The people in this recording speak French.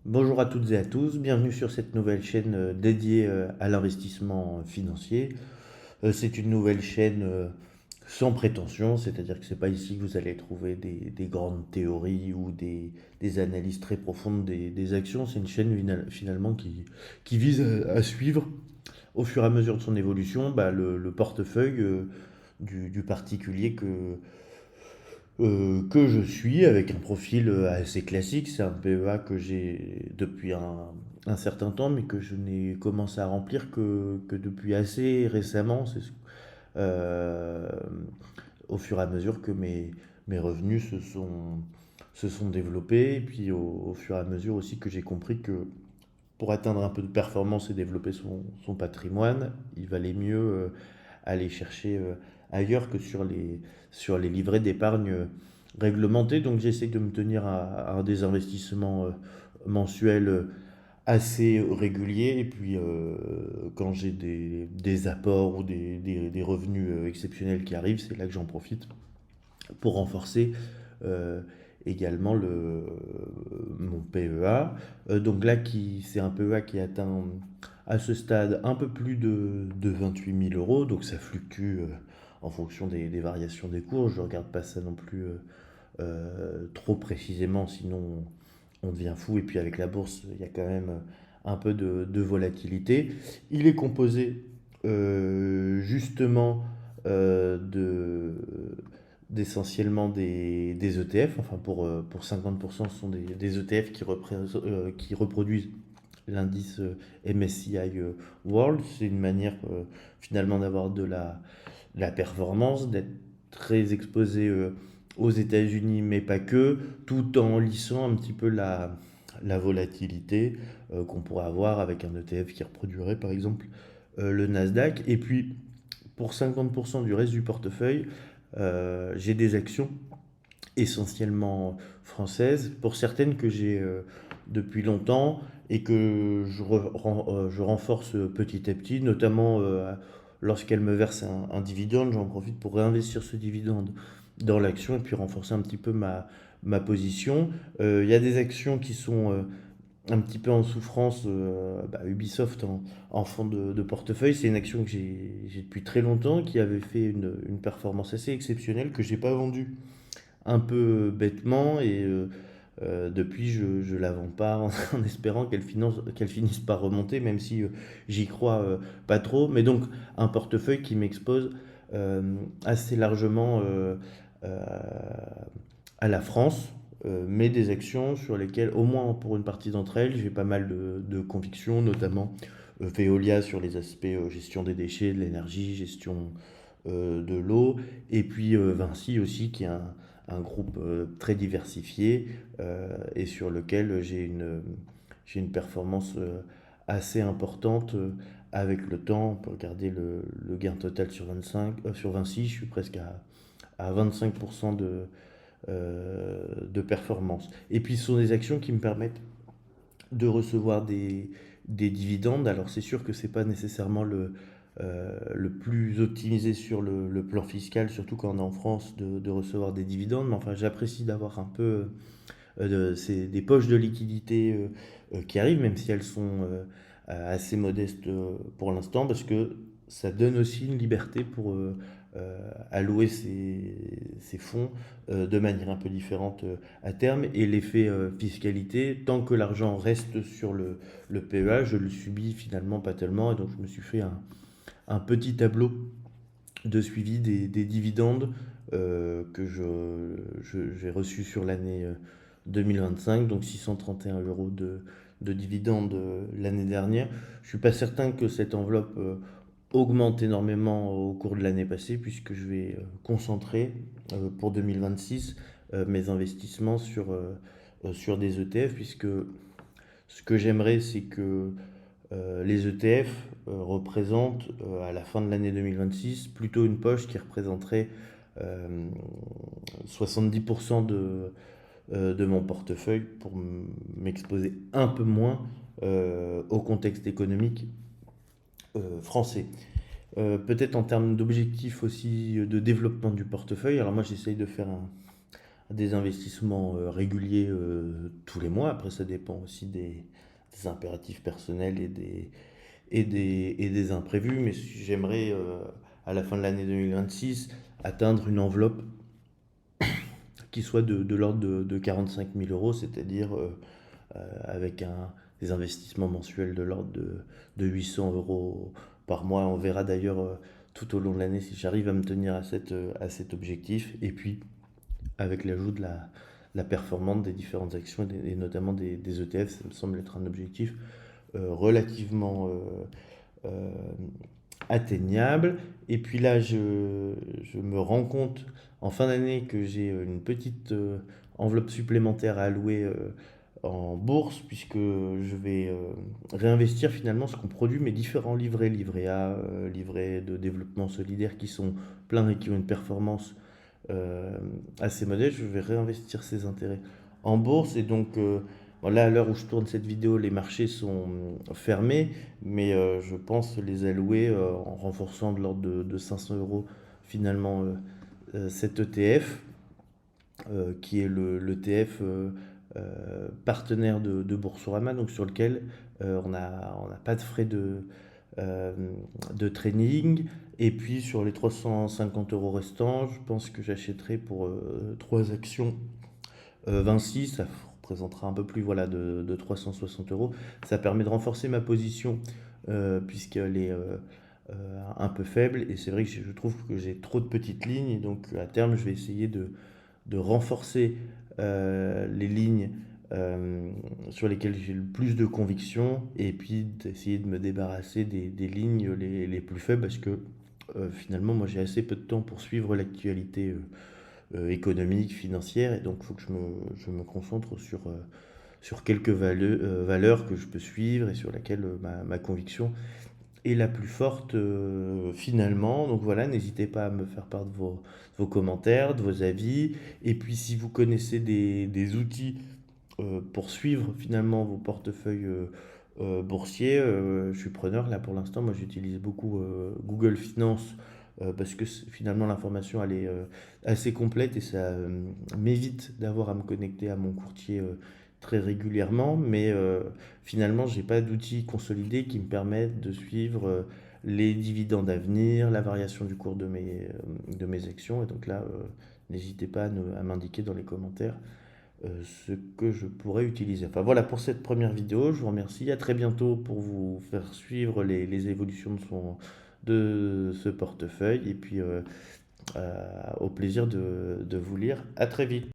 Bonjour à toutes et à tous, bienvenue sur cette nouvelle chaîne dédiée à l'investissement financier. C'est une nouvelle chaîne sans prétention, c'est-à-dire que c'est pas ici que vous allez trouver des grandes théories ou des analyses très profondes des actions. C'est une chaîne finalement qui vise à suivre au fur et à mesure de son évolution le portefeuille du particulier que je suis avec un profil assez classique. C'est un PEA que j'ai depuis un certain temps, mais que je n'ai commencé à remplir que depuis assez récemment. Euh, Au fur et à mesure que mes revenus se sont développés, et puis au fur et à mesure aussi que j'ai compris que pour atteindre un peu de performance et développer son patrimoine, il valait mieux aller chercher ailleurs que sur les livrets d'épargne réglementés. Donc j'essaie de me tenir à des investissements mensuels assez réguliers. Et puis quand j'ai des apports ou des revenus exceptionnels qui arrivent, c'est là que j'en profite pour renforcer euh, également mon PEA. Donc là, c'est un PEA qui atteint à ce stade un peu plus de 28 000 euros. Donc ça fluctue en fonction des variations des cours. Je ne regarde pas ça non plus trop précisément, sinon on devient fou. Et puis avec la bourse, il y a quand même un peu de volatilité. Il est composé justement de d'essentiellement des ETF. Enfin, pour 50%, ce sont des ETF qui reproduisent l'indice MSCI World. C'est une manière finalement d'avoir de la performance, d'être très exposé aux États-Unis, mais pas que, tout en lissant un petit peu la volatilité qu'on pourrait avoir avec un ETF qui reproduirait par exemple le Nasdaq. Et puis, pour 50% du reste du portefeuille, j'ai des actions essentiellement françaises, pour certaines que j'ai depuis longtemps et que je renforce petit à petit, notamment lorsqu'elles me versent un dividende, j'en profite pour réinvestir ce dividende dans l'action et puis renforcer un petit peu ma position. Il y a des actions qui sont un petit peu en souffrance. Ubisoft en fond de portefeuille, c'est une action que j'ai depuis très longtemps, qui avait fait une performance assez exceptionnelle, que j'ai pas vendue un peu bêtement, et depuis je la vends pas en espérant qu'elle finisse par remonter, même si j'y crois pas trop. Mais donc un portefeuille qui m'expose assez largement euh, à la France, mais des actions sur lesquelles, au moins pour une partie d'entre elles, j'ai pas mal de convictions, notamment Veolia sur les aspects gestion des déchets, de l'énergie, gestion de l'eau, et puis Vinci aussi, qui est un groupe très diversifié et sur lequel j'ai une performance assez importante avec le temps. On peut regarder le gain total sur Vinci, je suis presque à 25% de performance. Et puis ce sont des actions qui me permettent de recevoir des dividendes. Alors c'est sûr que c'est pas nécessairement le plus optimisé sur le plan fiscal, surtout quand on est en France, de recevoir des dividendes. Mais enfin, j'apprécie d'avoir un peu des poches de liquidité qui arrivent, même si elles sont assez modestes pour l'instant, parce que ça donne aussi une liberté pour allouer ces fonds de manière un peu différente à terme. Et l'effet fiscalité, tant que l'argent reste sur le PEA, je le subis finalement pas tellement. Et donc je me suis fait un petit tableau de suivi des dividendes j'ai reçus sur l'année 2025, donc 631 euros de dividendes l'année dernière. Je ne suis pas certain que cette enveloppe augmente énormément au cours de l'année passée, puisque je vais concentrer pour 2026 mes investissements sur des ETF, puisque ce que j'aimerais, c'est que les ETF représentent à la fin de l'année 2026 plutôt une poche qui représenterait euh, 70% de mon portefeuille pour m'exposer un peu moins au contexte économique français. Peut-être en termes d'objectifs aussi de développement du portefeuille. Alors moi j'essaye de faire des investissements réguliers tous les mois. Après, ça dépend aussi des impératifs personnels et des imprévus. Mais j'aimerais, à la fin de l'année 2026, atteindre une enveloppe qui soit de l'ordre de 45 000 euros, c'est-à-dire avec des investissements mensuels de l'ordre de 800 euros par mois. On verra d'ailleurs tout au long de l'année si j'arrive à me tenir à cet objectif. Et puis, avec l'ajout de la performance des différentes actions et notamment des ETF, ça me semble être un objectif relativement euh, atteignable. Et puis là, je me rends compte en fin d'année que j'ai une petite enveloppe supplémentaire à allouer en bourse, puisque je vais réinvestir finalement ce qu'ont produit mes différents livrets, livrets A, livrets de développement solidaire qui sont pleins et qui ont une performance assez modeste. Je vais réinvestir ces intérêts en bourse et donc bon, là, à l'heure où je tourne cette vidéo, les marchés sont fermés, mais je pense les allouer en renforçant de l'ordre de 500 euros finalement cet ETF, qui est l'ETF partenaire de Boursorama, donc sur lequel on n'a pas de frais euh, de trading. Et puis sur les 350 euros restants, je pense que j'achèterai pour 3 actions Vinci, ça représentera un peu plus voilà, de 360 euros. Ça permet de renforcer ma position puisqu'elle est un peu faible. Et c'est vrai que je trouve que j'ai trop de petites lignes. Et donc à terme, je vais essayer de renforcer les lignes sur lesquelles j'ai le plus de conviction. Et puis d'essayer de me débarrasser des lignes les plus faibles parce que finalement, moi j'ai assez peu de temps pour suivre l'actualité économique, financière, et donc il faut que je me concentre sur quelques valeurs que je peux suivre et sur laquelle ma conviction est la plus forte finalement. Donc voilà, n'hésitez pas à me faire part de vos commentaires, de vos avis, et puis si vous connaissez des outils pour suivre finalement vos portefeuilles boursiers, je suis preneur. Là pour l'instant, moi j'utilise beaucoup Google Finance parce que finalement l'information elle est assez complète et ça m'évite d'avoir à me connecter à mon courtier très régulièrement. Mais finalement, j'ai pas d'outils consolidés qui me permettent de suivre les dividendes à venir, la variation du cours de mes actions. Et donc là, n'hésitez pas à m'indiquer dans les commentaires ce que je pourrais utiliser. Enfin voilà pour cette première vidéo, je vous remercie, à très bientôt pour vous faire suivre les évolutions de ce portefeuille et puis au plaisir de vous lire. À très vite.